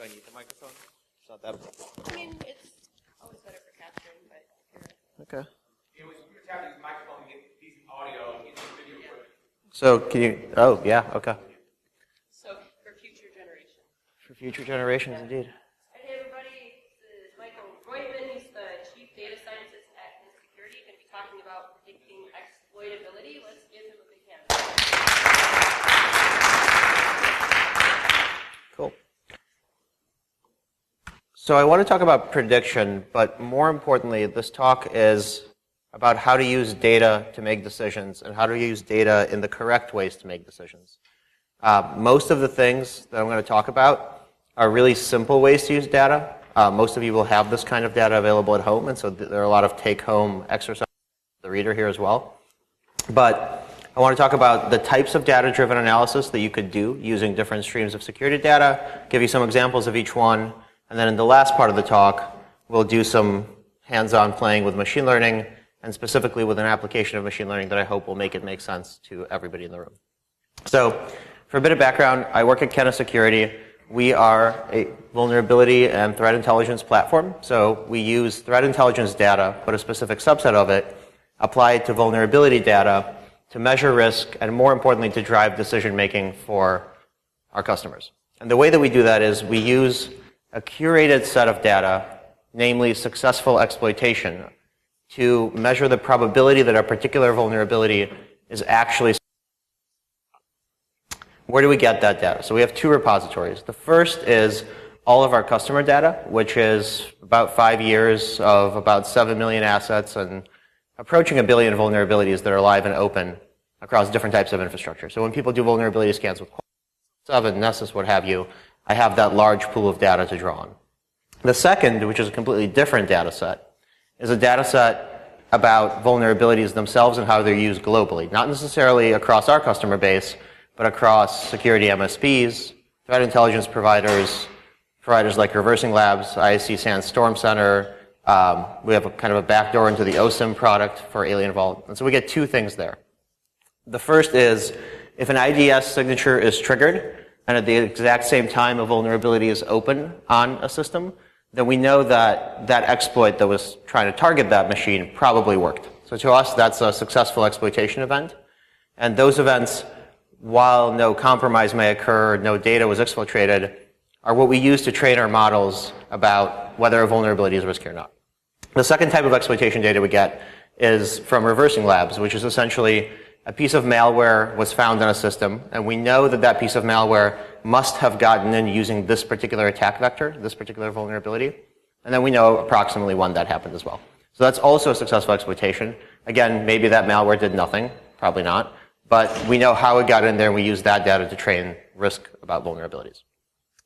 I need the microphone? It's not that. I mean, it's always better for capturing, but okay. You know, you're tapping the microphone to get decent audio, get some video footage. So can you? Oh yeah. Okay. So for future generations. For future generations, indeed. Hey everybody, this is Michael Roytam. He's the Chief Data Scientist at Security. Going to be talking about predicting exploitability. Let's give him a big hand. Cool. So I want to talk about prediction, but more importantly, this talk is about how to use data to make decisions and how to use data in the correct ways to make decisions. Most of the things that I'm going to talk about are really simple ways to use data. Most of you will have this kind of data available at home, and so there are a lot of take-home exercises for the reader here as well. But I want to talk about the types of data-driven analysis that you could do using different streams of security data, give you some examples of each one, and then in the last part of the talk, we'll do some hands-on playing with machine learning, and specifically with an application of machine learning that I hope will make it make sense to everybody in the room. So, for a bit of background, I work at Kenna Security. We are a vulnerability and threat intelligence platform. So we use threat intelligence data, but a specific subset of it, apply it to vulnerability data to measure risk, and more importantly, to drive decision-making for our customers. And the way that we do that is we use a curated set of data, namely successful exploitation, to measure the probability that a particular vulnerability is actually. Where do we get that data? So we have two repositories. The first is all of our customer data, which is about 5 years of about 7 million assets and approaching 1 billion vulnerabilities that are live and open across different types of infrastructure. So when people do vulnerability scans with 7, Nessus, what have you, I have that large pool of data to draw on. The second, which is a completely different data set, is a data set about vulnerabilities themselves and how they're used globally. Not necessarily across our customer base, but across security MSPs, threat intelligence providers, providers like Reversing Labs, ISC SANS Storm Center. We have a kind of a backdoor into the OSIM product for Alien Vault. And so we get two things there. The first is if an IDS signature is triggered and at the exact same time a vulnerability is open on a system, then we know that that exploit that was trying to target that machine probably worked. So to us, that's a successful exploitation event. And those events, while no compromise may occur, no data was exfiltrated, are what we use to train our models about whether a vulnerability is risky or not. The second type of exploitation data we get is from Reversing Labs, which is essentially a piece of malware was found on a system, and we know that that piece of malware must have gotten in using this particular attack vector, this particular vulnerability, and then we know approximately when that happened as well. So that's also a successful exploitation. Again, maybe that malware did nothing, probably not, but we know how it got in there, and we use that data to train risk about vulnerabilities.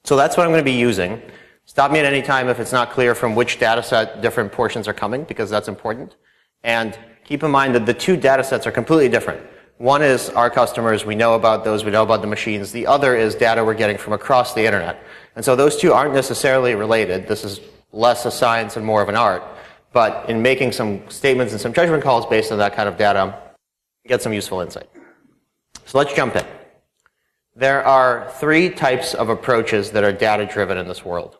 So that's what I'm going to be using. Stop me at any time if it's not clear from which data set different portions are coming, because that's important. And keep in mind that the two data sets are completely different. One is our customers, we know about those, we know about the machines. The other is data we're getting from across the internet. And so those two aren't necessarily related. This is less a science and more of an art. But in making some statements and some judgment calls based on that kind of data, get some useful insight. So let's jump in. There are three types of approaches that are data-driven in this world.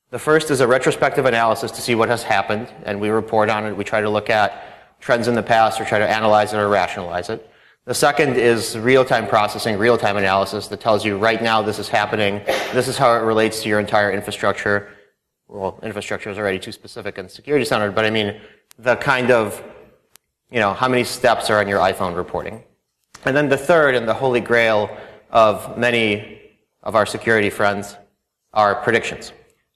The first is a retrospective analysis to see what has happened, and we report on it. We try to look at trends in the past or try to analyze it or rationalize it. The second is real-time processing, real-time analysis that tells you right now this is happening, this is how it relates to your entire infrastructure. Well, infrastructure is already too specific and security-centered, but I mean the kind of, how many steps are on your iPhone reporting. And then the third, and the holy grail of many of our security friends, are predictions.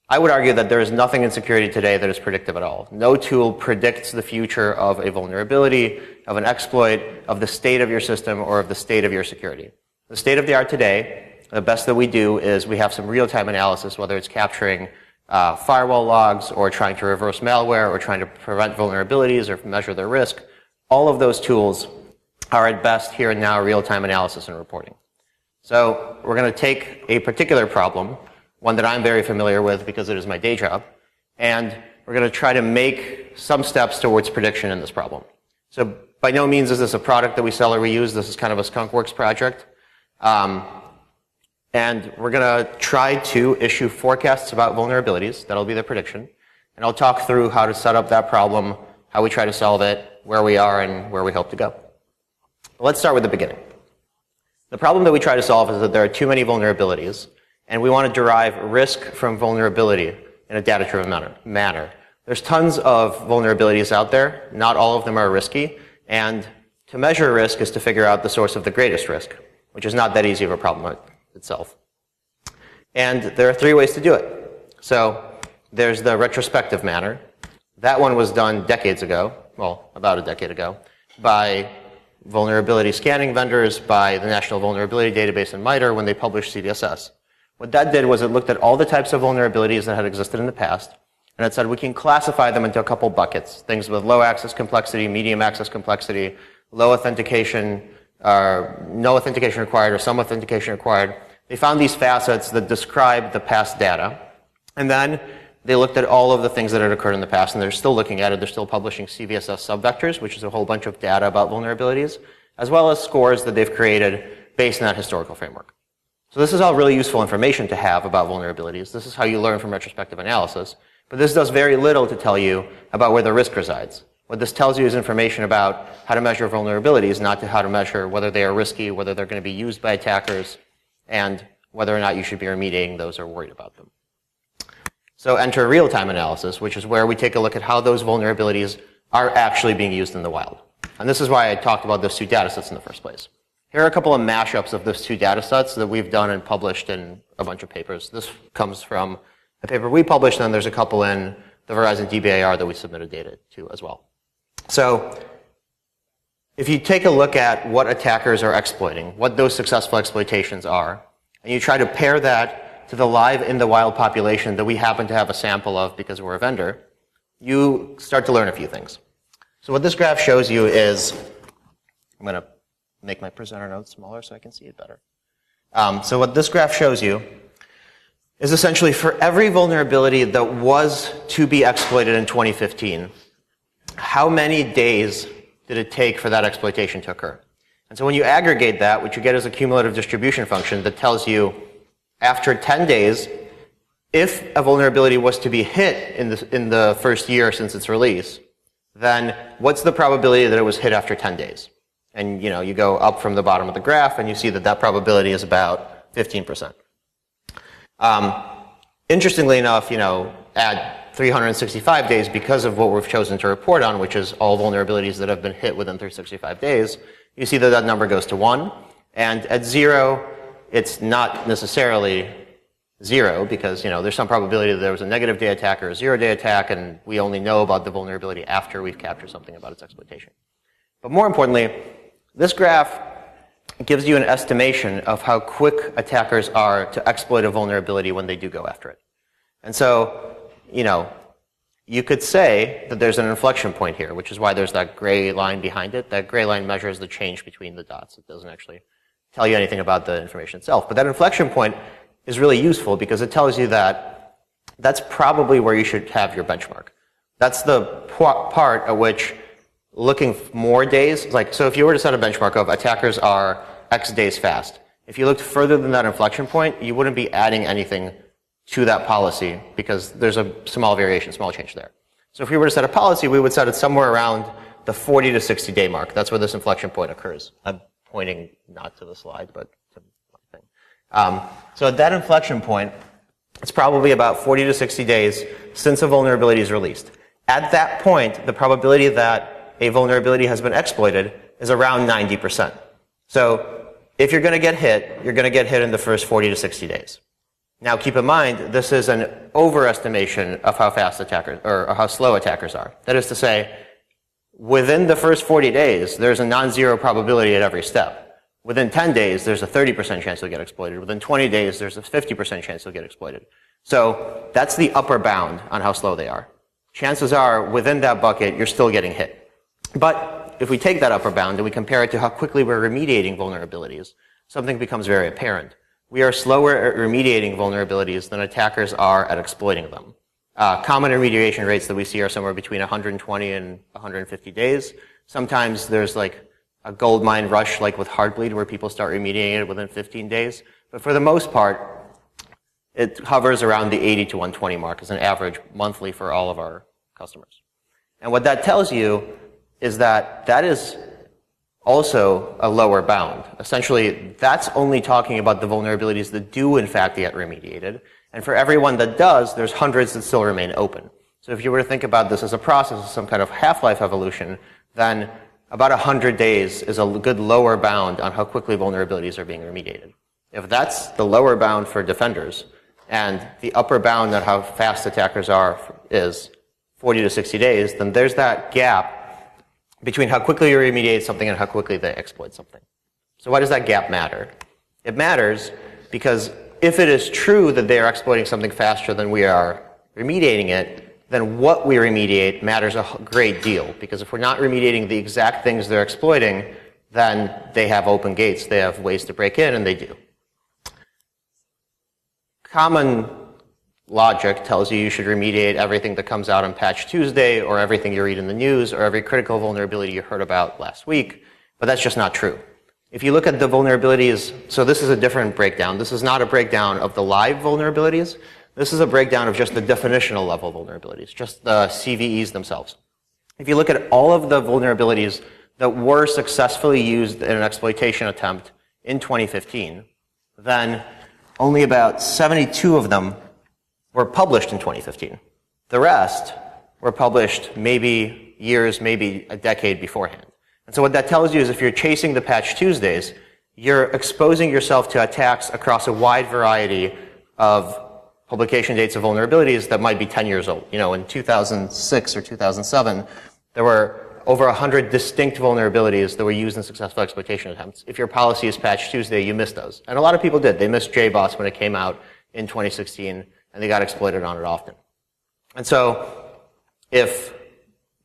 I would argue that there is nothing in security today that is predictive at all. No tool predicts the future of a vulnerability, of an exploit, of the state of your system, or of the state of your security. The state of the art today, the best that we do is we have some real-time analysis, whether it's capturing firewall logs, or trying to reverse malware, or trying to prevent vulnerabilities, or measure their risk. All of those tools are at best here and now real-time analysis and reporting. So we're going to take a particular problem, one that I'm very familiar with because it is my day job, and we're going to try to make some steps towards prediction in this problem. So by no means is this a product that we sell or we use. This is kind of a skunkworks project. And And we're going to try to issue forecasts about vulnerabilities. That'll be the prediction. And I'll talk through how to set up that problem, how we try to solve it, where we are, and where we hope to go. Let's start with the beginning. The problem that we try to solve is that there are too many vulnerabilities, and we want to derive risk from vulnerability in a data-driven manner. There's tons of vulnerabilities out there. Not all of them are risky. And to measure risk is to figure out the source of the greatest risk, which is not that easy of a problem itself. And there are 3 ways to do it. So there's the retrospective manner. That one was done decades ago, well, about a decade ago, by vulnerability scanning vendors, by the National Vulnerability Database and MITRE when they published CDSS. What that did was it looked at all the types of vulnerabilities that had existed in the past, and it said we can classify them into a couple buckets, things with low access complexity, medium access complexity, low authentication, no authentication required, or some authentication required. They found these facets that describe the past data, and then they looked at all of the things that had occurred in the past, and they're still looking at it. They're still publishing CVSS subvectors, which is a whole bunch of data about vulnerabilities, as well as scores that they've created based on that historical framework. So this is all really useful information to have about vulnerabilities. This is how you learn from retrospective analysis. But this does very little to tell you about where the risk resides. What this tells you is information about how to measure vulnerabilities, not to how to measure whether they are risky, whether they're going to be used by attackers, and whether or not you should be remediating those or worried about them. So enter real-time analysis, which is where we take a look at how those vulnerabilities are actually being used in the wild. And this is why I talked about those 2 data sets in the first place. Here are a couple of mashups of those 2 data sets that we've done and published in a bunch of papers. This comes from a paper we published, and there's a couple in the Verizon DBAR that we submitted data to as well. So if you take a look at what attackers are exploiting, what those successful exploitations are, and you try to pair that to the live in the wild population that we happen to have a sample of because we're a vendor, you start to learn a few things. So what this graph shows you is, I'm going to make my presenter notes smaller so I can see it better. So what this graph shows you is essentially for every vulnerability that was to be exploited in 2015, how many days did it take for that exploitation to occur? And so when you aggregate that, what you get is a cumulative distribution function that tells you after 10 days, if a vulnerability was to be hit in the first year since its release, then what's the probability that it was hit after 10 days? And you go up from the bottom of the graph and you see that that probability is about 15%. Interestingly enough, at 365 days, because of what we've chosen to report on, which is all vulnerabilities that have been hit within 365 days, you see that that number goes to 1. And at 0, it's not necessarily 0 because, there's some probability that there was a negative day attack or a 0-day attack, and we only know about the vulnerability after we've captured something about its exploitation. But more importantly, this graph gives you an estimation of how quick attackers are to exploit a vulnerability when they do go after it. And so, you could say that there's an inflection point here, which is why there's that gray line behind it. That gray line measures the change between the dots. It doesn't actually tell you anything about the information itself. But that inflection point is really useful because it tells you that that's probably where you should have your benchmark. That's the part at which looking more days, so if you were to set a benchmark of attackers are X days fast, if you looked further than that inflection point, you wouldn't be adding anything to that policy because there's a small variation, small change there. So if we were to set a policy, we would set it somewhere around the 40 to 60 day mark. That's where this inflection point occurs. I'm pointing not to the slide, but to my thing. So at that inflection point, it's probably about 40 to 60 days since a vulnerability is released. At that point, the probability that a vulnerability has been exploited is around 90%. So if you're going to get hit, you're going to get hit in the first 40 to 60 days. Now keep in mind, this is an overestimation of how fast attackers, or how slow attackers are. That is to say, within the first 40 days, there's a non-zero probability at every step. Within 10 days, there's a 30% chance you'll get exploited. Within 20 days, there's a 50% chance you'll get exploited. So that's the upper bound on how slow they are. Chances are, within that bucket, you're still getting hit. But if we take that upper bound and we compare it to how quickly we're remediating vulnerabilities, something becomes very apparent. We are slower at remediating vulnerabilities than attackers are at exploiting them. Common remediation rates that we see are somewhere between 120 and 150 days. Sometimes there's like a gold mine rush like with Heartbleed where people start remediating it within 15 days. But for the most part, it hovers around the 80 to 120 mark as an average monthly for all of our customers. And what that tells you is that that is also a lower bound. Essentially, that's only talking about the vulnerabilities that do in fact get remediated. And for everyone that does, there's hundreds that still remain open. So if you were to think about this as a process, some kind of half-life evolution, then about 100 days is a good lower bound on how quickly vulnerabilities are being remediated. If that's the lower bound for defenders, and the upper bound on how fast attackers are is 40 to 60 days, then there's that gap between how quickly you remediate something and how quickly they exploit something. So why does that gap matter? It matters because if it is true that they are exploiting something faster than we are remediating it, then what we remediate matters a great deal. Because if we're not remediating the exact things they're exploiting, then they have open gates. They have ways to break in, and they do. Common logic tells you should remediate everything that comes out on Patch Tuesday, or everything you read in the news, or every critical vulnerability you heard about last week, but that's just not true. If you look at the vulnerabilities, so this is a different breakdown. This is not a breakdown of the live vulnerabilities. This is a breakdown of just the definitional level vulnerabilities, just the CVEs themselves. If you look at all of the vulnerabilities that were successfully used in an exploitation attempt in 2015, then only about 72 of them were published in 2015. The rest were published maybe years, maybe a decade beforehand. And so what that tells you is if you're chasing the Patch Tuesdays, you're exposing yourself to attacks across a wide variety of publication dates of vulnerabilities that might be 10 years old. You know, in 2006 or 2007, there were over 100 distinct vulnerabilities that were used in successful exploitation attempts. If your policy is Patch Tuesday, you missed those. And a lot of people did. They missed JBoss when it came out in 2016, and they got exploited on it often. And so if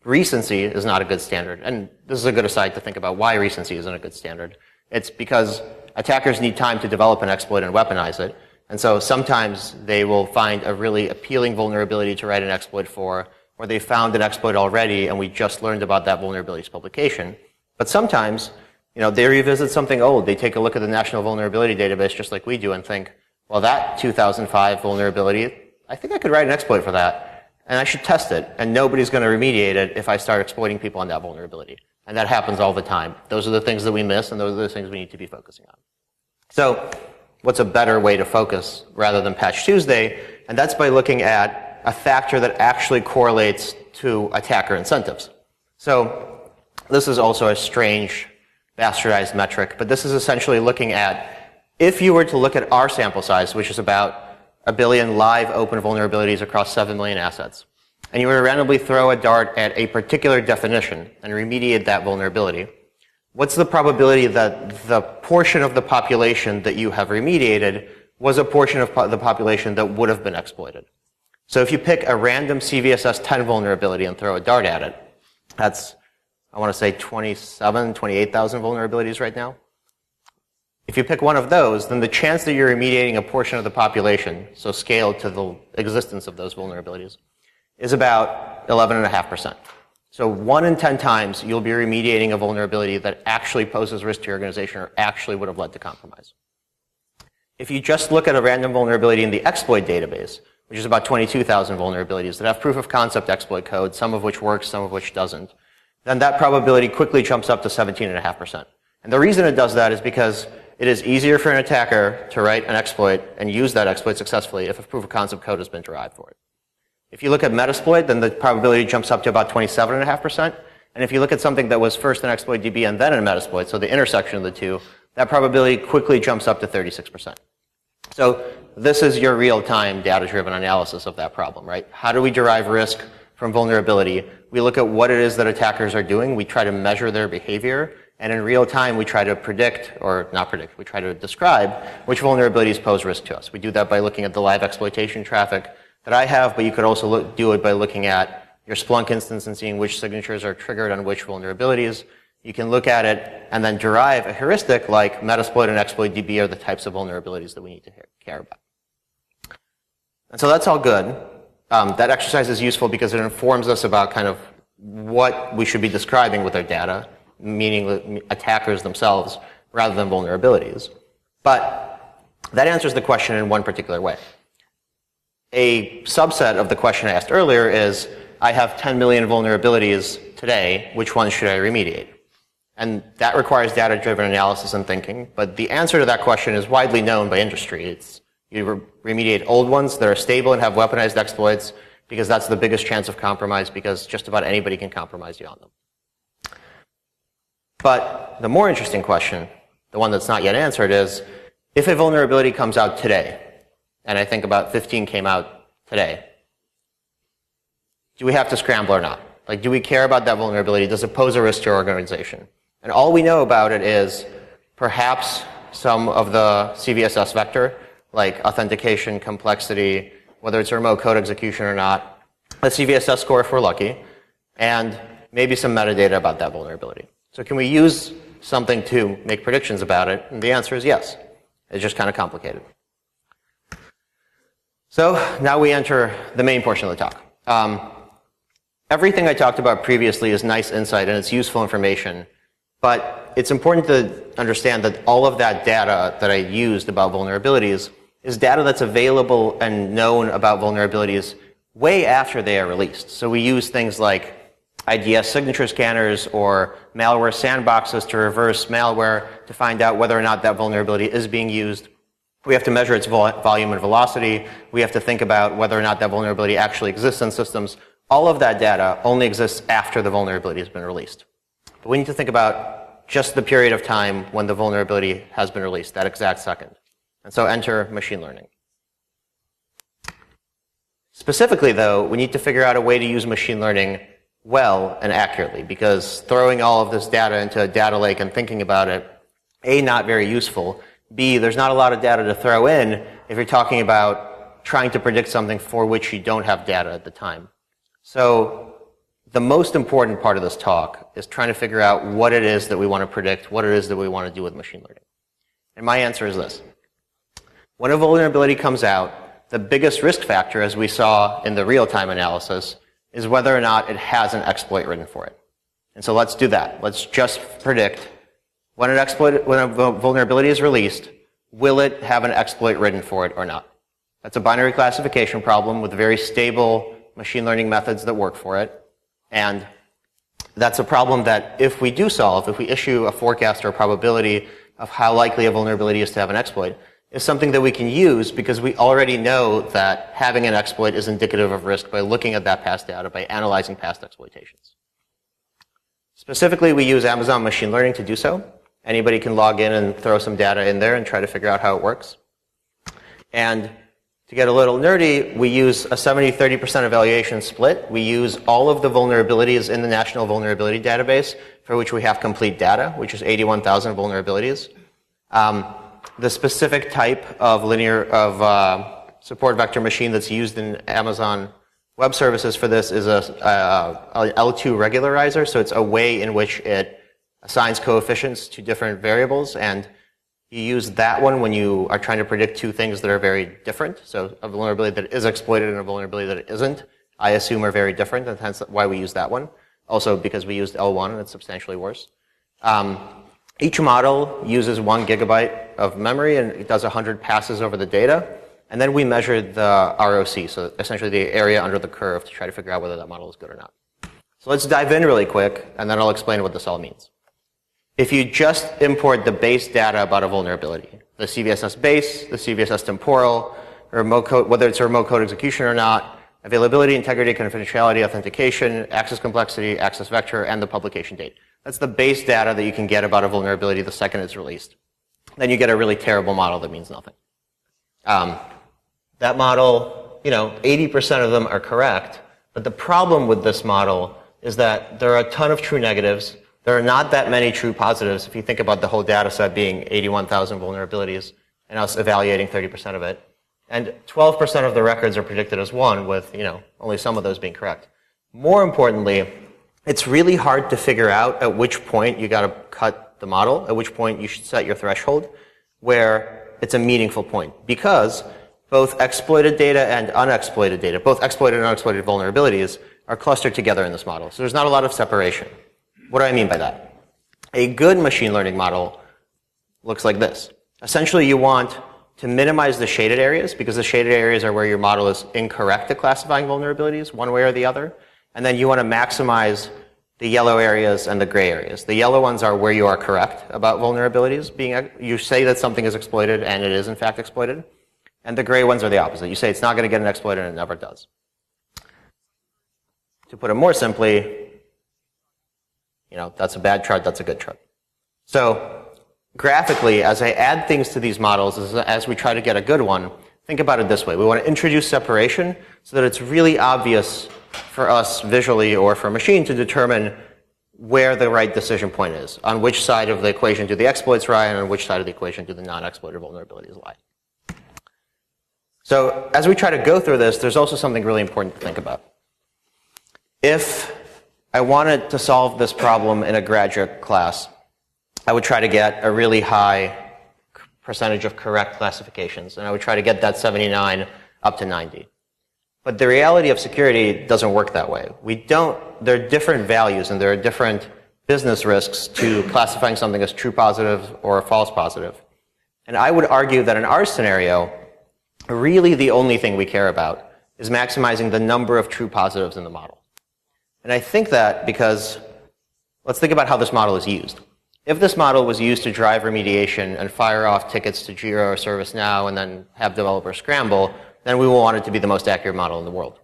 recency is not a good standard, and this is a good aside to think about why recency isn't a good standard, it's because attackers need time to develop an exploit and weaponize it. And so sometimes they will find a really appealing vulnerability to write an exploit for, or they found an exploit already and we just learned about that vulnerability's publication. But sometimes, you know, they revisit something old. They take a look at the National Vulnerability Database just like we do and think, well, that 2005 vulnerability, I think I could write an exploit for that. And I should test it. And nobody's going to remediate it if I start exploiting people on that vulnerability. And that happens all the time. Those are the things that we miss, and those are the things we need to be focusing on. So what's a better way to focus rather than Patch Tuesday? And that's by looking at a factor that actually correlates to attacker incentives. So this is also a strange, bastardized metric, but this is essentially looking at if you were to look at our sample size, which is about 1 billion live open vulnerabilities across 7 million assets, and you were to randomly throw a dart at a particular definition and remediate that vulnerability, what's the probability that the portion of the population that you have remediated was a portion of the population that would have been exploited? So if you pick a random CVSS 10 vulnerability and throw a dart at it, that's, I want to say 28,000 vulnerabilities right now. If you pick one of those, then the chance that you're remediating a portion of the population, so scaled to the existence of those vulnerabilities, is about 11.5%. So 1 in 10 times you'll be remediating a vulnerability that actually poses risk to your organization or actually would have led to compromise. If you just look at a random vulnerability in the exploit database, which is about 22,000 vulnerabilities that have proof of concept exploit code, some of which works, some of which doesn't, then that probability quickly jumps up to 17.5%. And the reason it does that is because it is easier for an attacker to write an exploit and use that exploit successfully if a proof of concept code has been derived for it. If you look at Metasploit, then the probability jumps up to about 27.5%. And if you look at something that was first in ExploitDB and then in Metasploit, so the intersection of the two, that probability quickly jumps up to 36%. So this is your real-time data-driven analysis of that problem, right? How do we derive risk from vulnerability? We look at what it is that attackers are doing. We try to measure their behavior. And in real time, we try to predict, or not predict, we try to describe which vulnerabilities pose risk to us. We do that by looking at the live exploitation traffic that I have, but you could also do it by looking at your Splunk instance and seeing which signatures are triggered on which vulnerabilities. You can look at it and then derive a heuristic like Metasploit and ExploitDB are the types of vulnerabilities that we need to care about. And so that's all good. That exercise is useful because it informs us about kind of what we should be describing with our data, meaning attackers themselves, rather than vulnerabilities. But That answers the question in one particular way. A subset of the question I asked earlier is, I have 10 million vulnerabilities today, which ones should I remediate? And that requires data-driven analysis and thinking, but the answer to that question is widely known by industry. It's you remediate old ones that are stable and have weaponized exploits, because that's the biggest chance of compromise, because just about anybody can compromise you on them. But the more interesting question, the one that's not yet answered, is if a vulnerability comes out today, and I think about 15 came out today, do we have to scramble or not? Like, do we care about that vulnerability? Does it pose a risk to our organization? And all we know about it is perhaps some of the CVSS vector, like authentication, complexity, whether it's a remote code execution or not, a CVSS score if we're lucky, and maybe some metadata about that vulnerability. So can we use something to make predictions about it? And the answer is yes. It's just kind of complicated. So now we enter the main portion of the talk. Everything I talked about previously is nice insight and it's useful information, but it's important to understand that all of that data that I used about vulnerabilities is data that's available and known about vulnerabilities way after they are released. So we use things like IDS signature scanners or malware sandboxes to reverse malware to find out whether or not that vulnerability is being used. We have to measure its volume and velocity. We have to think about whether or not that vulnerability actually exists in systems. All of that data only exists after the vulnerability has been released. But we need to think about just the period of time when the vulnerability has been released, that exact second. And so enter machine learning. Specifically, though, we need to figure out a way to use machine learning well and accurately, because throwing all of this data into a data lake and thinking about it, A, not very useful, B, there's not a lot of data to throw in if you're talking about trying to predict something for which you don't have data at the time. So the most important part of this talk is trying to figure out what it is that we want to predict, what it is that we want to do with machine learning. And my answer is this. When a vulnerability comes out, the biggest risk factor, as we saw in the real-time analysis, is whether or not it has an exploit written for it. And so let's do that. Let's just predict when a vulnerability is released, will it have an exploit written for it or not? That's a binary classification problem with very stable machine learning methods that work for it. And that's a problem that if we do solve, if we issue a forecast or a probability of how likely a vulnerability is to have an exploit, is something that we can use because we already know that having an exploit is indicative of risk by looking at that past data, by analyzing past exploitations. Specifically, we use Amazon machine learning to do so. Anybody can log in and throw some data in there and try to figure out how it works. And to get a little nerdy, we use a 70-30% evaluation split. We use all of the vulnerabilities in the National Vulnerability Database for which we have complete data, which is 81,000 vulnerabilities. The specific type of support vector machine that's used in Amazon Web Services for this is a L2 regularizer. So it's a way in which it assigns coefficients to different variables, and you use that one when you are trying to predict two things that are very different. So a vulnerability that is exploited and a vulnerability that it isn't, I assume are very different, and hence why we use that one. Also because we used L1 and it's substantially worse. Each model uses 1 gigabyte of memory and it does 100 passes over the data. And then we measure the ROC, so essentially the area under the curve, to try to figure out whether that model is good or not. So let's dive in really quick, and then I'll explain what this all means. If you just import the base data about a vulnerability, the CVSS base, the CVSS temporal, or remote code, whether it's a remote code execution or not, availability, integrity, confidentiality, authentication, access complexity, access vector, and the publication date. That's the base data that you can get about a vulnerability the second it's released. Then you get a really terrible model that means nothing. That model, 80% of them are correct, but the problem with this model is that there are a ton of true negatives. There are not that many true positives if you think about the whole data set being 81,000 vulnerabilities and us evaluating 30% of it. And 12% of the records are predicted as 1 with, only some of those being correct. More importantly, it's really hard to figure out at which point you got to cut the model, at which point you should set your threshold, where it's a meaningful point. Because both exploited data and unexploited data, both exploited and unexploited vulnerabilities, are clustered together in this model. So there's not a lot of separation. What do I mean by that? A good machine learning model looks like this. Essentially, you want to minimize the shaded areas, because the shaded areas are where your model is incorrect at classifying vulnerabilities one way or the other. And then you want to maximize the yellow areas and the gray areas. The yellow ones are where you are correct about vulnerabilities you say that something is exploited and it is in fact exploited. And the gray ones are the opposite. You say it's not going to get an exploit and it never does. To put it more simply, that's a bad chart, that's a good chart. So graphically, as I add things to these models, as we try to get a good one, think about it this way. We want to introduce separation so that it's really obvious for us visually or for a machine to determine where the right decision point is, on which side of the equation do the exploits lie, and on which side of the equation do the non-exploited vulnerabilities lie. So as we try to go through this, there's also something really important to think about. If I wanted to solve this problem in a graduate class, I would try to get a really high percentage of correct classifications, and I would try to get that 79 up to 90. But the reality of security doesn't work that way. There are different values and there are different business risks to classifying something as true positive or false positive. And I would argue that in our scenario, really the only thing we care about is maximizing the number of true positives in the model. And I think that because, let's think about how this model is used. If this model was used to drive remediation and fire off tickets to Jira or ServiceNow and then have developers scramble, then we will want it to be the most accurate model in the world.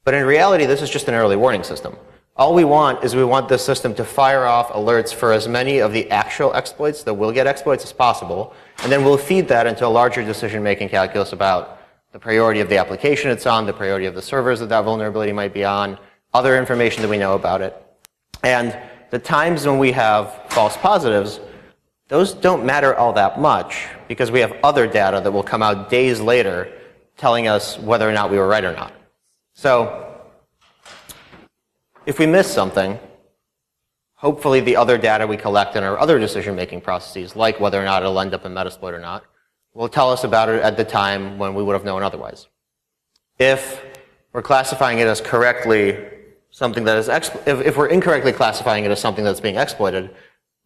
But in reality, this is just an early warning system. All we want this system to fire off alerts for as many of the actual exploits that will get exploits as possible, and then we'll feed that into a larger decision-making calculus about the priority of the application it's on, the priority of the servers that vulnerability might be on, other information that we know about it. And the times when we have false positives, those don't matter all that much because we have other data that will come out days later telling us whether or not we were right or not. So if we miss something, hopefully the other data we collect in our other decision-making processes, like whether or not it'll end up in Metasploit or not, will tell us about it at the time when we would have known otherwise. If we're classifying it as correctly something that is if we're incorrectly classifying it as something that's being exploited,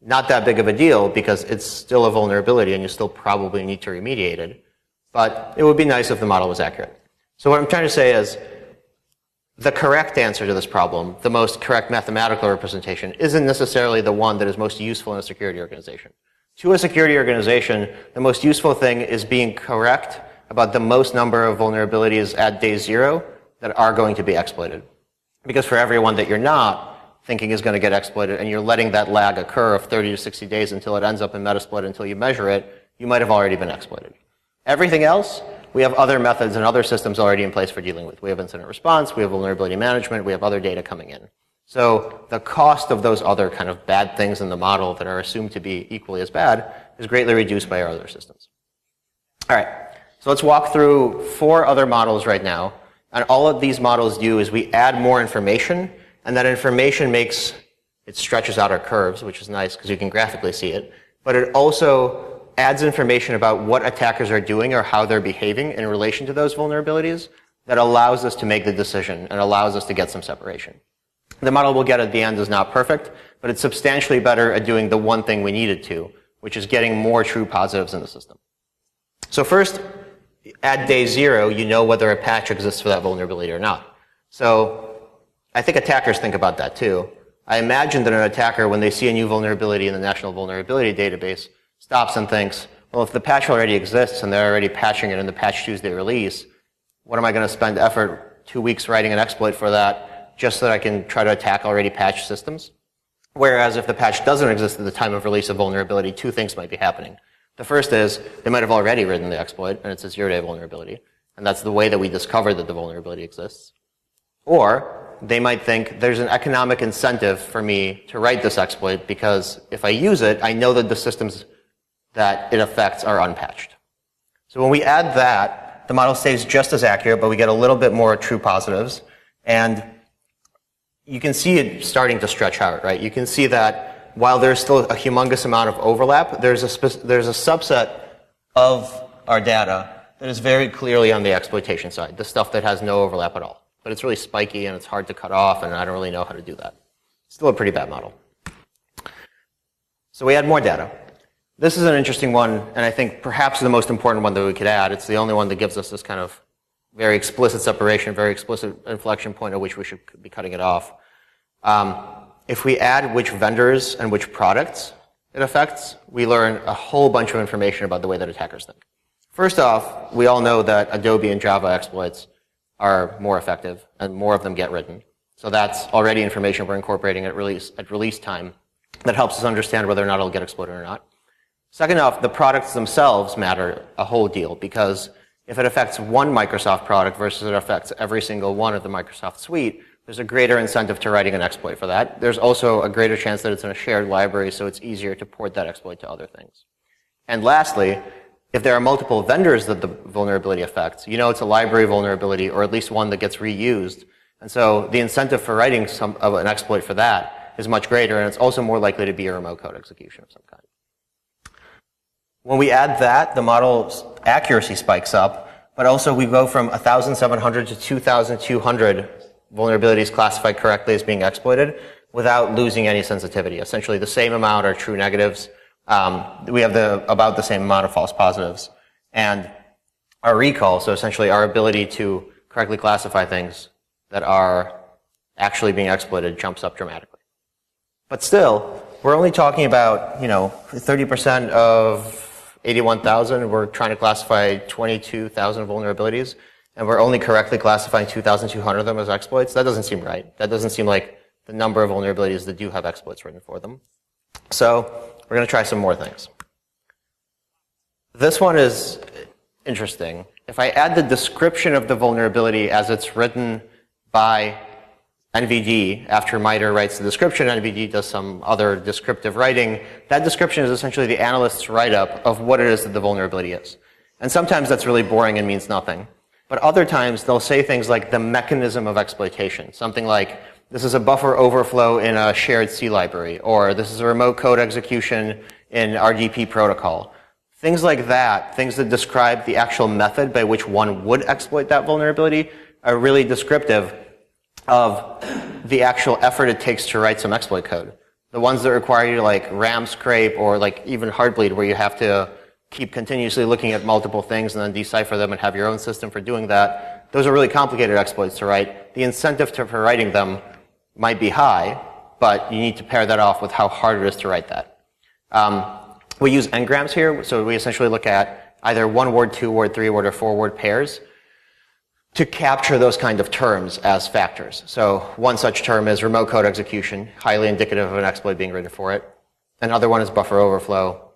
not that big of a deal because it's still a vulnerability and you still probably need to remediate it. But it would be nice if the model was accurate. So what I'm trying to say is the correct answer to this problem, the most correct mathematical representation, isn't necessarily the one that is most useful in a security organization. To a security organization, the most useful thing is being correct about the most number of vulnerabilities at day 0 that are going to be exploited. Because for everyone that you're not thinking is going to get exploited and you're letting that lag occur of 30 to 60 days until it ends up in Metasploit until you measure it, you might have already been exploited. Everything else, we have other methods and other systems already in place for dealing with. We have incident response, we have vulnerability management, we have other data coming in. So the cost of those other kind of bad things in the model that are assumed to be equally as bad is greatly reduced by our other systems. All right, so let's walk through 4 other models right now. And all of these models do is we add more information, and that information stretches out our curves, which is nice because you can graphically see it, but it also adds information about what attackers are doing or how they're behaving in relation to those vulnerabilities that allows us to make the decision and allows us to get some separation. The model we'll get at the end is not perfect, but it's substantially better at doing the one thing we needed to, which is getting more true positives in the system. So first, at day 0, you know whether a patch exists for that vulnerability or not. So I think attackers think about that too. I imagine that an attacker, when they see a new vulnerability in the National Vulnerability Database, stops and thinks, well, if the patch already exists and they're already patching it in the patch Tuesday release, what am I going to spend effort 2 weeks writing an exploit for that just so that I can try to attack already patched systems? Whereas if the patch doesn't exist at the time of release of vulnerability, 2 things might be happening. The first is they might have already written the exploit and it's a 0-day vulnerability. And that's the way that we discover that the vulnerability exists. Or they might think there's an economic incentive for me to write this exploit because if I use it, I know that the systems that it affects are unpatched. So when we add that, the model stays just as accurate, but we get a little bit more true positives. And you can see it starting to stretch out, right? You can see that while there's still a humongous amount of overlap, there's a subset of our data that is very clearly on the exploitation side, the stuff that has no overlap at all. But it's really spiky and it's hard to cut off, and I don't really know how to do that. Still a pretty bad model. So we add more data. This is an interesting one, and I think perhaps the most important one that we could add. It's the only one that gives us this kind of very explicit separation, very explicit inflection point at which we should be cutting it off. If we add which vendors and which products it affects, we learn a whole bunch of information about the way that attackers think. First off, we all know that Adobe and Java exploits are more effective, and more of them get written. So that's already information we're incorporating at release time that helps us understand whether or not it'll get exploited or not. Second off, the products themselves matter a whole deal, because if it affects one Microsoft product versus it affects every single one of the Microsoft suite, there's a greater incentive to writing an exploit for that. There's also a greater chance that it's in a shared library, so it's easier to port that exploit to other things. And lastly, if there are multiple vendors that the vulnerability affects, you know it's a library vulnerability, or at least one that gets reused. And so the incentive for writing an exploit for that is much greater, and it's also more likely to be a remote code execution of some kind. When we add that, the model's accuracy spikes up, but also we go from 1,700 to 2,200 vulnerabilities classified correctly as being exploited without losing any sensitivity. Essentially, the same amount are true negatives. We have about the same amount of false positives. And our recall, so essentially our ability to correctly classify things that are actually being exploited, jumps up dramatically. But still, we're only talking about, 30% of 81,000, we're trying to classify 22,000 vulnerabilities, and we're only correctly classifying 2,200 of them as exploits. That doesn't seem right. That doesn't seem like the number of vulnerabilities that do have exploits written for them. So we're going to try some more things. This one is interesting. If I add the description of the vulnerability as it's written by NVD, after MITRE writes the description, NVD does some other descriptive writing. That description is essentially the analyst's write-up of what it is that the vulnerability is. And sometimes that's really boring and means nothing. But other times they'll say things like the mechanism of exploitation. Something like, this is a buffer overflow in a shared C library, or this is a remote code execution in RDP protocol. Things like that, things that describe the actual method by which one would exploit that vulnerability, are really descriptive of the actual effort it takes to write some exploit code. The ones that require you to like ram scrape or like even Heartbleed, where you have to keep continuously looking at multiple things and then decipher them and have your own system for doing that, those are really complicated exploits to write. The incentive for writing them might be high, but you need to pair that off with how hard it is to write that. We use n-grams here, so we essentially look at either one-word, two-word, three-word, or four-word pairs to capture those kind of terms as factors. So one such term is remote code execution, highly indicative of an exploit being written for it. Another one is buffer overflow.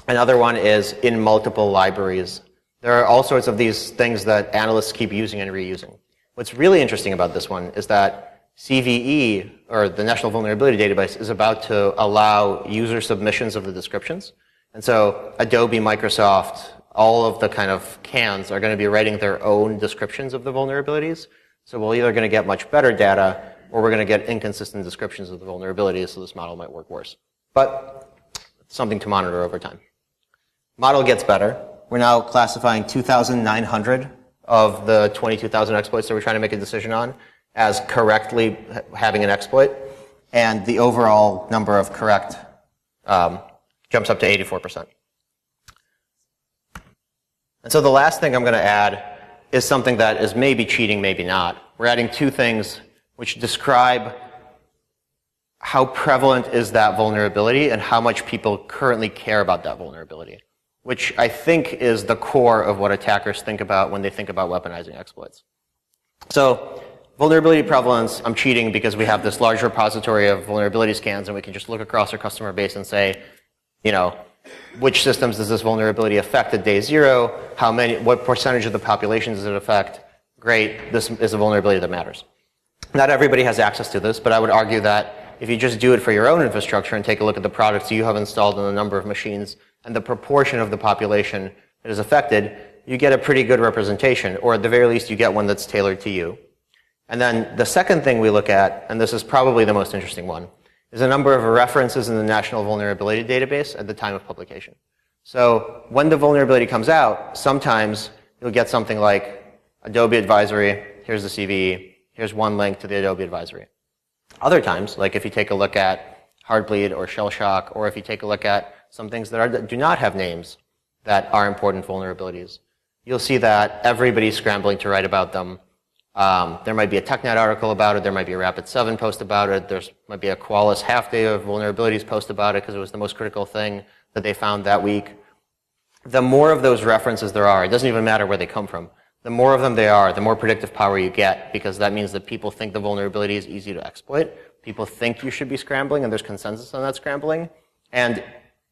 Another one is in multiple libraries. There are all sorts of these things that analysts keep using and reusing. What's really interesting about this one is that CVE, or the National Vulnerability Database, is about to allow user submissions of the descriptions. And so Adobe, Microsoft, all of the kind of cans are going to be writing their own descriptions of the vulnerabilities. So we're either going to get much better data, or we're going to get inconsistent descriptions of the vulnerabilities, so this model might work worse. But it's something to monitor over time. Model gets better. We're now classifying 2,900 of the 22,000 exploits that we're trying to make a decision on as correctly having an exploit. And the overall number of correct jumps up to 84%. And so the last thing I'm going to add is something that is maybe cheating, maybe not. We're adding two things which describe how prevalent is that vulnerability and how much people currently care about that vulnerability, which I think is the core of what attackers think about when they think about weaponizing exploits. So vulnerability prevalence, I'm cheating because we have this large repository of vulnerability scans and we can just look across our customer base and say, which systems does this vulnerability affect at day zero? What percentage of the population does it affect? Great, this is a vulnerability that matters. Not everybody has access to this, but I would argue that if you just do it for your own infrastructure and take a look at the products you have installed on the number of machines and the proportion of the population that is affected, you get a pretty good representation, or at the very least you get one that's tailored to you. And then the second thing we look at, and this is probably the most interesting one, is a number of references in the National Vulnerability Database at the time of publication. So when the vulnerability comes out, sometimes you'll get something like Adobe Advisory, here's the CVE, here's one link to the Adobe Advisory. Other times, like if you take a look at Heartbleed or Shell Shock, or if you take a look at some things that do not have names that are important vulnerabilities, you'll see that everybody's scrambling to write about them. There might be a TechNet article about it. There might be a Rapid7 post about it. There might be a Qualys half-day of vulnerabilities post about it because it was the most critical thing that they found that week. The more of those references there are, it doesn't even matter where they come from. The more of them there are, the more predictive power you get, because that means that people think the vulnerability is easy to exploit. People think you should be scrambling, and there's consensus on that scrambling, and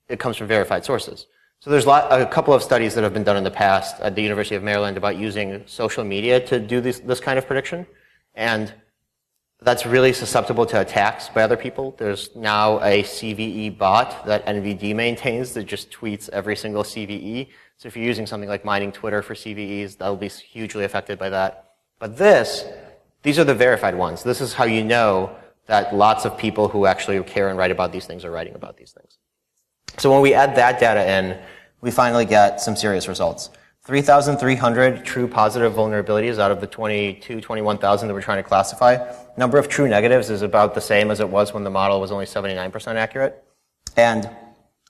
it comes from verified sources. So there's a couple of studies that have been done in the past at the University of Maryland about using social media to do this kind of prediction, and that's really susceptible to attacks by other people. There's now a CVE bot that NVD maintains that just tweets every single CVE. So if you're using something like mining Twitter for CVEs, that'll be hugely affected by that. But these are the verified ones. This is how you know that lots of people who actually care and write about these things are writing about these things. So when we add that data in, we finally get some serious results. 3,300 true positive vulnerabilities out of the 21,000 that we're trying to classify. Number of true negatives is about the same as it was when the model was only 79% accurate. And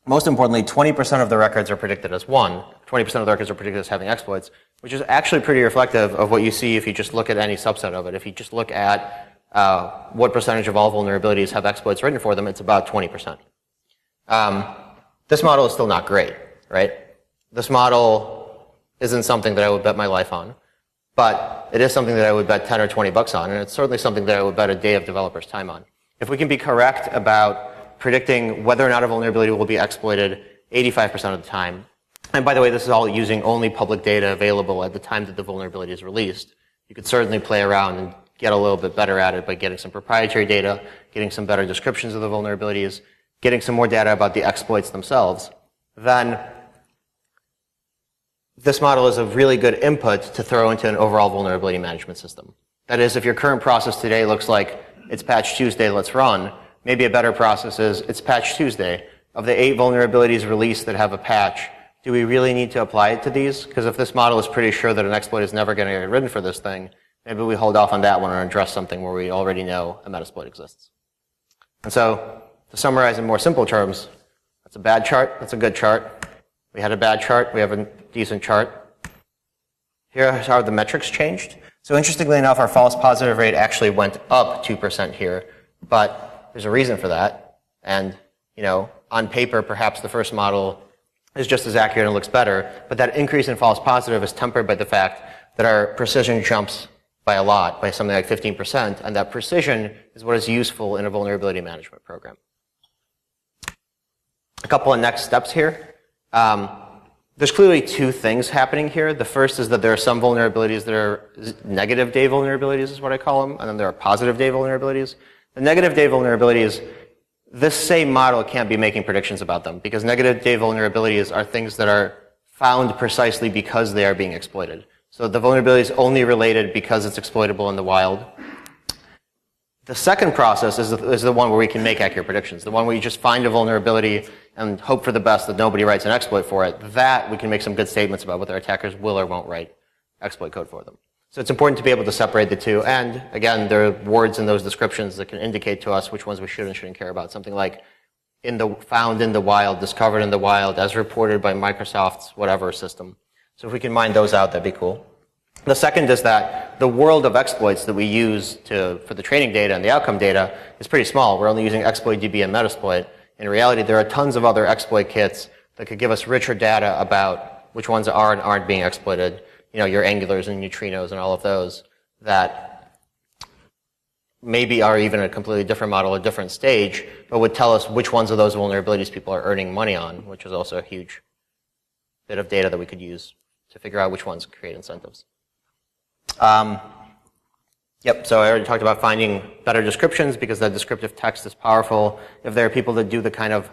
most importantly, 20% of the records are predicted as 20% of the records are predicted as having exploits, which is actually pretty reflective of what you see if you just look at any subset of it. If you just look at what percentage of all vulnerabilities have exploits written for them, it's about 20%. This model is still not great, right? This model isn't something that I would bet my life on, but it is something that I would bet 10 or 20 bucks on, and it's certainly something that I would bet a day of developers' time on. If we can be correct about predicting whether or not a vulnerability will be exploited 85% of the time, and by the way, this is all using only public data available at the time that the vulnerability is released, you could certainly play around and get a little bit better at it by getting some proprietary data, getting some better descriptions of the vulnerabilities, getting some more data about the exploits themselves, then this model is a really good input to throw into an overall vulnerability management system. That is, if your current process today looks like it's Patch Tuesday, let's run, maybe a better process is it's Patch Tuesday. Of the 8 vulnerabilities released that have a patch, do we really need to apply it to these? Because if this model is pretty sure that an exploit is never going to get written for this thing, maybe we hold off on that one and address something where we already know a metasploit exists. And so, to summarize in more simple terms, that's a bad chart, that's a good chart. We had a bad chart, we have a decent chart. Here's how the metrics changed. So interestingly enough, our false positive rate actually went up 2% here, but there's a reason for that. And, on paper, perhaps the first model is just as accurate and looks better, but that increase in false positive is tempered by the fact that our precision jumps by a lot, by something like 15%, and that precision is what is useful in a vulnerability management program. A couple of next steps here. There's clearly 2 things happening here. The first is that there are some vulnerabilities that are negative day vulnerabilities is what I call them, and then there are positive day vulnerabilities. The negative day vulnerabilities, this same model can't be making predictions about them because negative day vulnerabilities are things that are found precisely because they are being exploited. So the vulnerability is only related because it's exploitable in the wild. The second process is the one where we can make accurate predictions, the one where you just find a vulnerability and hope for the best that nobody writes an exploit for it. That we can make some good statements about whether attackers will or won't write exploit code for them. So it's important to be able to separate the two. And again, there are words in those descriptions that can indicate to us which ones we should and shouldn't care about. Something like found in the wild, discovered in the wild, as reported by Microsoft's whatever system. So if we can mine those out, that'd be cool. The second is that the world of exploits that we use for the training data and the outcome data is pretty small. We're only using Exploitdb and Metasploit. In reality, there are tons of other exploit kits that could give us richer data about which ones are and aren't being exploited. Your angulars and neutrinos and all of those that maybe are even a completely different model, a different stage, but would tell us which ones of those vulnerabilities people are earning money on, which is also a huge bit of data that we could use to figure out which ones create incentives. So I already talked about finding better descriptions because that descriptive text is powerful. If there are people that do the kind of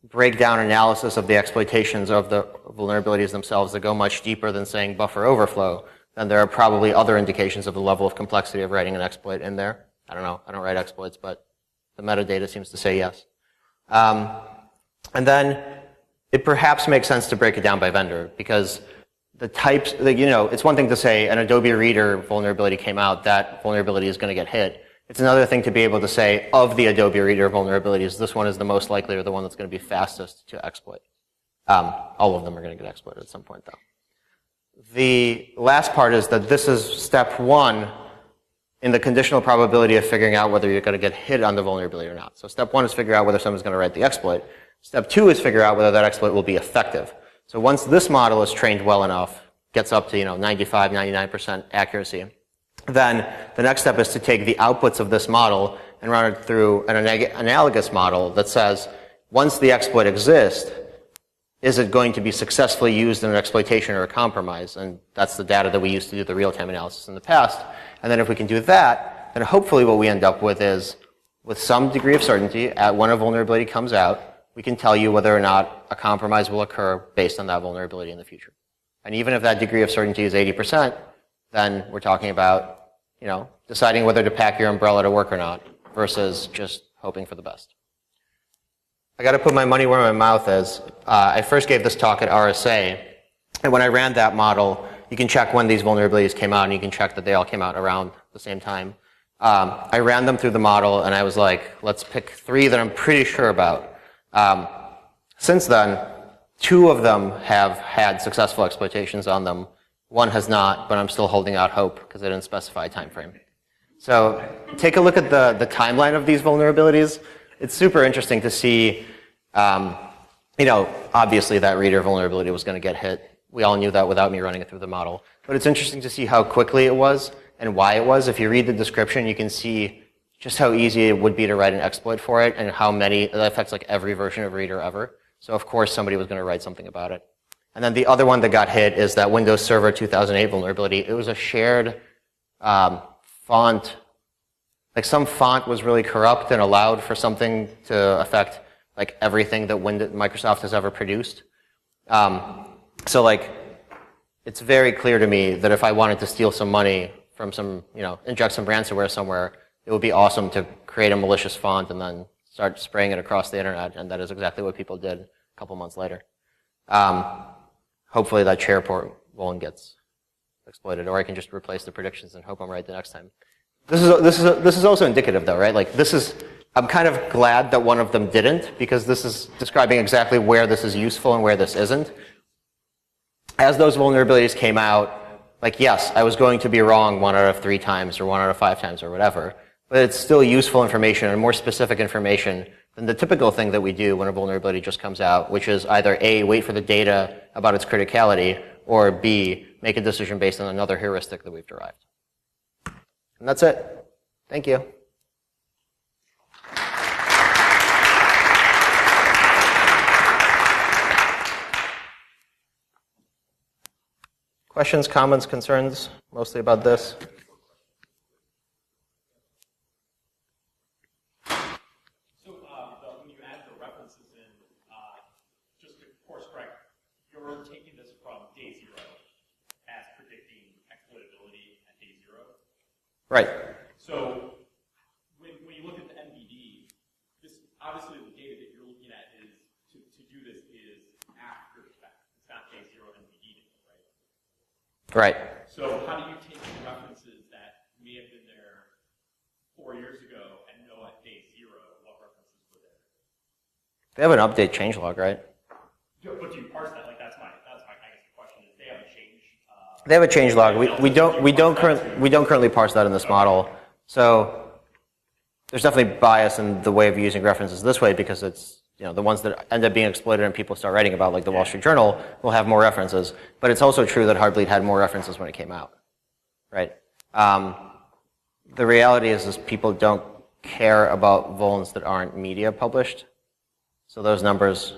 breakdown analysis of the exploitations of the vulnerabilities themselves that go much deeper than saying buffer overflow, then there are probably other indications of the level of complexity of writing an exploit in there. I don't know. I don't write exploits, but the metadata seems to say yes. And then it perhaps makes sense to break it down by vendor because the types, it's one thing to say an Adobe Reader vulnerability came out, that vulnerability is going to get hit. It's another thing to be able to say, of the Adobe Reader vulnerabilities, this one is the most likely or the one that's going to be fastest to exploit. All of them are going to get exploited at some point, though. The last part is that this is step one in the conditional probability of figuring out whether you're going to get hit on the vulnerability or not. So step one is figure out whether someone's going to write the exploit. Step two is figure out whether that exploit will be effective. So once this model is trained well enough, gets up to 95, 99% accuracy, then the next step is to take the outputs of this model and run it through an analogous model that says, once the exploit exists, is it going to be successfully used in an exploitation or a compromise? And that's the data that we used to do the real-time analysis in the past. And then if we can do that, then hopefully what we end up with is, with some degree of certainty, when a vulnerability comes out, we can tell you whether or not a compromise will occur based on that vulnerability in the future. And even if that degree of certainty is 80%, then we're talking about, deciding whether to pack your umbrella to work or not, versus just hoping for the best. I got to put my money where my mouth is. I first gave this talk at RSA, and when I ran that model, you can check when these vulnerabilities came out, and you can check that they all came out around the same time. I ran them through the model, and I was like, let's pick 3 that I'm pretty sure about. Since then, 2 of them have had successful exploitations on them. 1 has not, but I'm still holding out hope because I didn't specify a time frame. So take a look at the timeline of these vulnerabilities. It's super interesting to see, obviously that reader vulnerability was going to get hit. We all knew that without me running it through the model. But it's interesting to see how quickly it was and why it was. If you read the description, you can see just how easy it would be to write an exploit for it and how many, it affects like every version of Reader ever. So of course somebody was going to write something about it. And then the other one that got hit is that Windows Server 2008 vulnerability. It was a shared font. Like some font was really corrupt and allowed for something to affect like everything that Microsoft has ever produced. So like, it's very clear to me that if I wanted to steal some money from some, inject some ransomware somewhere, it would be awesome to create a malicious font and then start spraying it across the internet. And that is exactly what people did a couple months later. Hopefully that SharePort one gets exploited, or I can just replace the predictions and hope I'm right the next time. This is also indicative though, right? Like I'm kind of glad that one of them didn't, because this is describing exactly where this is useful and where this isn't. As those vulnerabilities came out, like yes, I was going to be wrong 1 out of 3 times or 1 out of 5 times or whatever, but it's still useful information and more specific information than the typical thing that we do when a vulnerability just comes out, which is either A, wait for the data about its criticality, or B, make a decision based on another heuristic that we've derived. And that's it. Thank you. Questions, comments, concerns, mostly about this? So when you add the references in, just to course correct, you're taking this from day 0 as predicting exploitability at day 0? Right. So when you look at the MVD, this obviously the data that you're looking at is to do this is after the fact. It's not day 0 MVD data, right? Right. So how do you take the references that may have been there 4 years ago and know at day 0 what references were there? They have an update changelog, right? But do you parse that? Like that's my I guess the question is they have a change. They have a changelog. We don't currently parse that in this model. So there's definitely bias in the way of using references this way, because it's the ones that end up being exploited and people start writing about, like the Wall Street Journal, will have more references. But it's also true that Heartbleed had more references when it came out, right? The reality is people don't care about vulns that aren't media published. So those numbers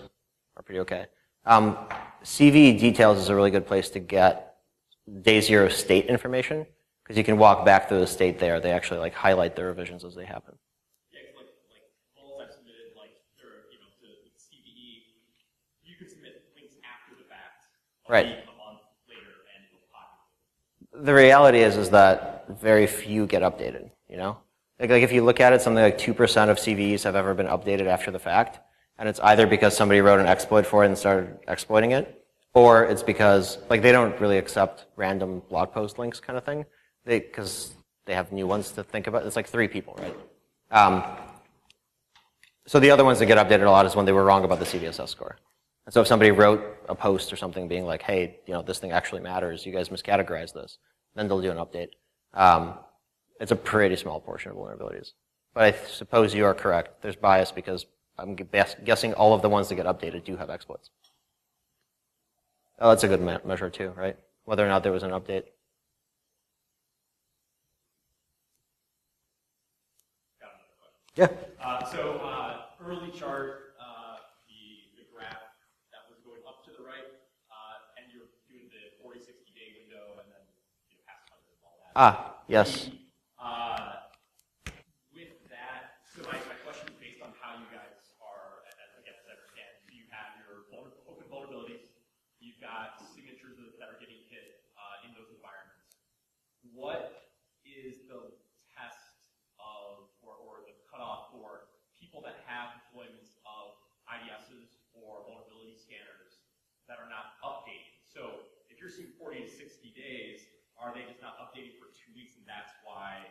are pretty okay. CV details is a really good place to get day 0 state information, because you can walk back through the state there. They actually like highlight the revisions as they happen. Yeah, like vulns I've submitted, like they're to CVE, you could submit links after the fact, right? A month later, and it'll populate. The reality is that very few get updated. Like if you look at it, something like 2% of CVEs have ever been updated after the fact. And it's either because somebody wrote an exploit for it and started exploiting it, or it's because like they don't really accept random blog post links kind of thing. Because they have new ones to think about. It's like 3 people, right? So the other ones that get updated a lot is when they were wrong about the CVSS score. And so if somebody wrote a post or something being like, hey, this thing actually matters, you guys miscategorized this, then they'll do an update. It's a pretty small portion of vulnerabilities. But I suppose you are correct. There's bias because I'm guessing all of the ones that get updated do have exploits. Oh, that's a good measure too, right? Whether or not there was an update. Yeah. Early chart, the graph that was going up to the right, and you're doing the 40, 60-day window, and then past 100 and all that. Yes. With that, so my question is based on how you guys are, again, as I understand, you have your open vulnerabilities, you've got signatures that are getting hit in those environments. What is the test of, or the cutoff for people that have deployments of IDSs or vulnerability scanners that are not updating? So if you're seeing 40 to 60 days, are they just not updating for 2 weeks, and that's why,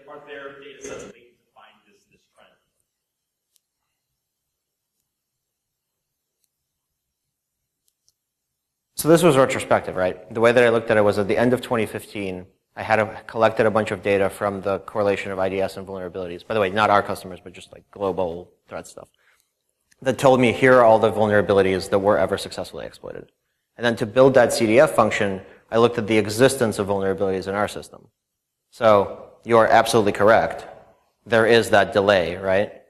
are their data sets linked to find this trend? So this was retrospective, right? The way that I looked at it was at the end of 2015, I had collected a bunch of data from the correlation of IDS and vulnerabilities. By the way, not our customers, but just like global threat stuff. That told me here are all the vulnerabilities that were ever successfully exploited. And then to build that CDF function, I looked at the existence of vulnerabilities in our system. So you are absolutely correct. There is that delay, right?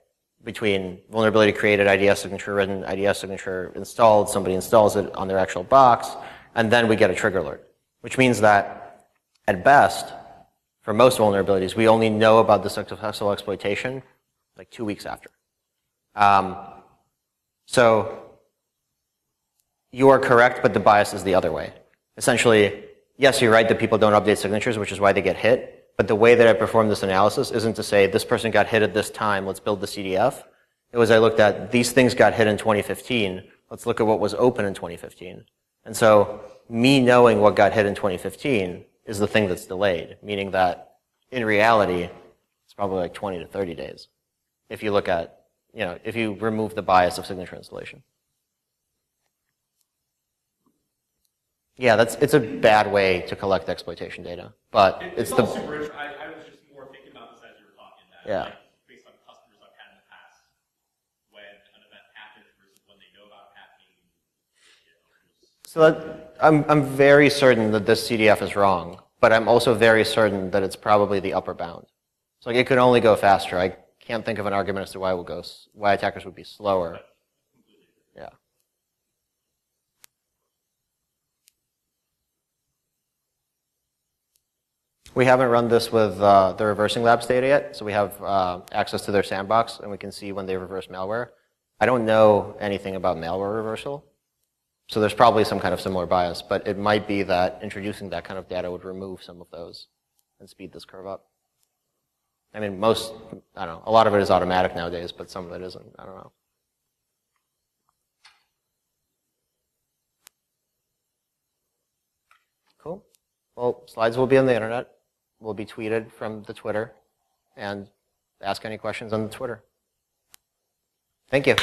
Between vulnerability created, IDS signature written, IDS signature installed, somebody installs it on their actual box, and then we get a trigger alert. Which means that, at best, for most vulnerabilities, we only know about the successful exploitation like 2 weeks after. So you are correct, but the bias is the other way. Essentially, yes, you're right that people don't update signatures, which is why they get hit. But the way that I performed this analysis isn't to say this person got hit at this time, let's build the CDF. It was I looked at these things got hit in 2015, let's look at what was open in 2015. And so me knowing what got hit in 2015 is the thing that's delayed, meaning that in reality, it's probably like 20 to 30 days. If you look at, if you remove the bias of signature installation. Yeah, it's a bad way to collect exploitation data, but it's all super rich. I was just more thinking about this as you were talking. That, based on customers I've had in the past, when an event happens versus when they know about it happening. So I'm very certain that this CDF is wrong, but I'm also very certain that it's probably the upper bound. So it could only go faster. I can't think of an argument as to why attackers would be slower. Yeah. We haven't run this with the reversing labs data yet, so we have access to their sandbox, and we can see when they reverse malware. I don't know anything about malware reversal, so there's probably some kind of similar bias, but it might be that introducing that kind of data would remove some of those and speed this curve up. I mean, I don't know, a lot of it is automatic nowadays, but some of it isn't. I don't know. Cool. Well, slides will be on the internet. Will be tweeted from the Twitter, and ask any questions on the Twitter. Thank you.